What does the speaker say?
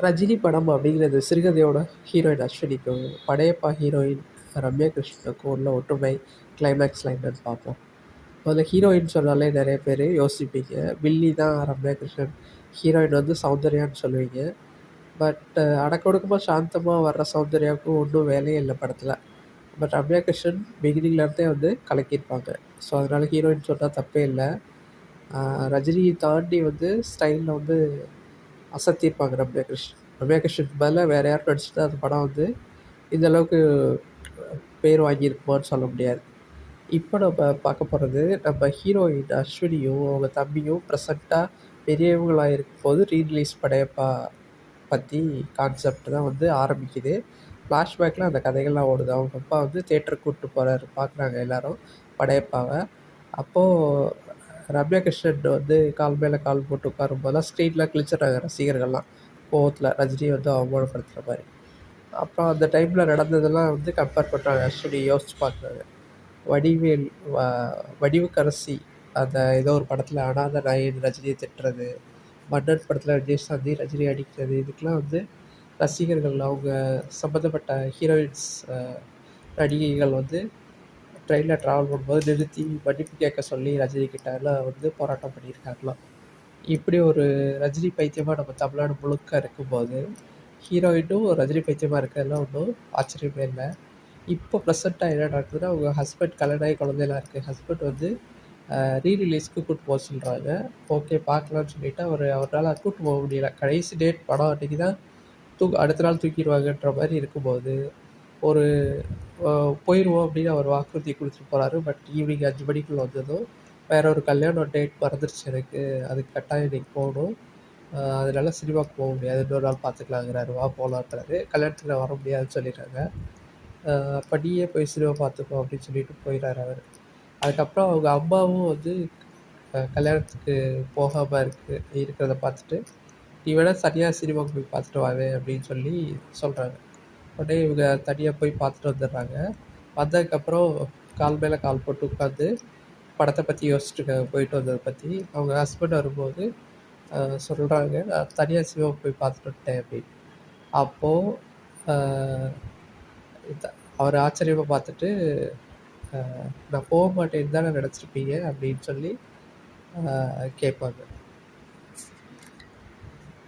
ரஜினி படம் அப்படிங்கிறது சிறுகதையோட heroine அஸ்வினிக்கும், Padayappa heroine Ramya கிருஷ்ணனுக்கும் உள்ள ஒற்றுமை கிளைமேக்ஸில் என்னன்னு பார்ப்போம். முதல்ல ஹீரோயின் சொன்னாலே நிறைய பேர் யோசிப்பீங்க. வில்லி தான் ரம்யா கிருஷ்ணன், ஹீரோயின் வந்து சௌந்தர்யான்னு சொல்லுவீங்க. பட் அடக்கொடுக்கமாக சாந்தமாக வர்ற சௌந்தர்யாவுக்கும் ஒன்றும் வேலையே இல்லை படத்தில். பட் ரம்யா கிருஷ்ணன் பிகினிங்லேருந்தே வந்து கலக்கியிருப்பாங்க. ஸோ அதனால் ஹீரோயின் சொன்னால் தப்பே இல்லை. ரஜினியை தாண்டி வந்து ஸ்டைலில் வந்து அசத்தியிருப்பாங்க ரம்யா கிருஷ்ணன். ரம்யா கிருஷ்ணன் பதிலாக வேறு யாரும் நடிச்சுட்டா அந்த படம் வந்து இந்த அளவுக்கு பேர் வாங்கியிருக்குமான்னு சொல்ல முடியாது. இப்போ நம்ம பார்க்க போகிறது, நம்ம ஹீரோயின் அஸ்வினியும் அவங்க தம்பியும் ப்ரெசண்ட்டாக பெரியவங்களாக இருக்கும்போது ரீரிலீஸ் படையப்பா பற்றி கான்செப்ட் தான் வந்து ஆரம்பிக்குது. ஃப்ளாஷ்பேக்கில் அந்த கதைகள்லாம் ஓடுது. அவங்க அப்பா வந்து தேட்டருக்கு கூப்பிட்டு போகிறாரு, பார்க்குறாங்க எல்லோரும் படையப்பாவை. அப்போது ரம்யா கிருஷ்ணன் வந்து கால் மேலே கால் போட்டு உட்காரும்போதெல்லாம் ஸ்க்ரீனில் கிழிச்சிடுறாங்க ரசிகர்கள்லாம், கோவத்தில் ரஜினியை வந்து அவமானப்படுத்துகிற மாதிரி. அப்புறம் அந்த டைமில் நடந்ததெல்லாம் வந்து கம்பேர் பண்ணுறாங்க. அஸ்வினி யோசிச்சு பார்க்குறாங்க. வடிவேல் வடிவுக்கரசி அந்த ஏதோ ஒரு படத்தில் அனாதை நாயின் ரஜினியை திட்டுறது, மன்னன் படத்தில் விஜயசாந்தி ரஜினி அடிக்கிறது, இதுக்கெலாம் வந்து ரசிகர்கள் அவங்க சம்மந்தப்பட்ட ஹீரோயின்ஸ் நடிகைகள் வந்து ட்ரெயினில் ட்ராவல் பண்ணும்போது நிறுத்தி மன்னிப்பு கேட்க சொல்லி ரஜினி கிட்டலாம் வந்து போராட்டம் பண்ணியிருக்காங்களாம். இப்படி ஒரு ரஜினி பைத்தியமாக நம்ம தமிழ்நாடு முழுக்க இருக்கும்போது ஹீரோயினும் ரஜினி பைத்தியமாக இருக்கிறதுலாம் ஒன்றும் ஆச்சரியமே இல்லை. இப்போ ப்ரெசண்ட்டாக என்ன நடக்குதுன்னா, அவங்க ஹஸ்பண்ட் கல்யாணம் ஆகி குழந்தைலாம் இருக்குது. ஹஸ்பண்ட் வந்து ரீரிலீஸ்க்கு கூப்பிட்டு போக சொல்கிறாங்க. ஓகே பார்க்கலான்னு சொல்லிவிட்டு அவரால் கூப்பிட்டு போக முடியல. கடைசி டேட் படம் அன்றைக்கி தான் அடுத்த நாள் தூக்கிடுவாங்கன்ற மாதிரி இருக்கும்போது ஒரு போயிடுவோம் அப்படின்னு அவர் வாக்குறுதி கொடுத்துட்டு போகிறாரு. பட் ஈவினிங் 5 மணிக்குள்ளே வந்ததும் வேறு ஒரு கல்யாணம் டேட் மறந்துருச்சு எனக்கு, அதுக்கு கட்டாயம் இன்றைக்கி போகணும், அதனால சினிமாவுக்கு போக முடியாது, இன்னொரு நாள் பார்த்துக்கலாங்கிறாரு. வா போகலான்றாரு. கல்யாணத்தில் வர முடியாதுன்னு சொல்லிடுறாங்க. அப்போ நீயே போய் சினிமா பார்த்துக்கோ அப்படின்னு சொல்லிட்டு போயிடுறாரு அவர். அதுக்கப்புறம் அவங்க அம்மாவும் வந்து கல்யாணத்துக்கு போகாமல் இருக்கிறத பார்த்துட்டு, நீ வேணால் தனியாக சினிமாவுக்கு போய் பார்த்துட்டு வாவே அப்படின்னு சொல்லி சொல்கிறாங்க. உடனே இவங்க தனியாக போய் பார்த்துட்டு வந்துடுறாங்க. வந்ததுக்கப்புறம் கால் மேலே கால் போட்டு உட்காந்து படத்தை பற்றி யோசிச்சுட்டு போயிட்டு வந்ததை பற்றி அவங்க ஹஸ்பண்ட் வரும்போது சொல்கிறாங்க, நான் தனியாக சினிமாவுக்கு போய் பார்த்துட்டு வந்துட்டேன் அப்படின்னு. அப்போது அவர் ஆச்சரியமாக பார்த்துட்டு, நான் போக மாட்டேன்னு தானே நினச்சிருப்பீங்க அப்படின்னு சொல்லி கேட்பாங்க.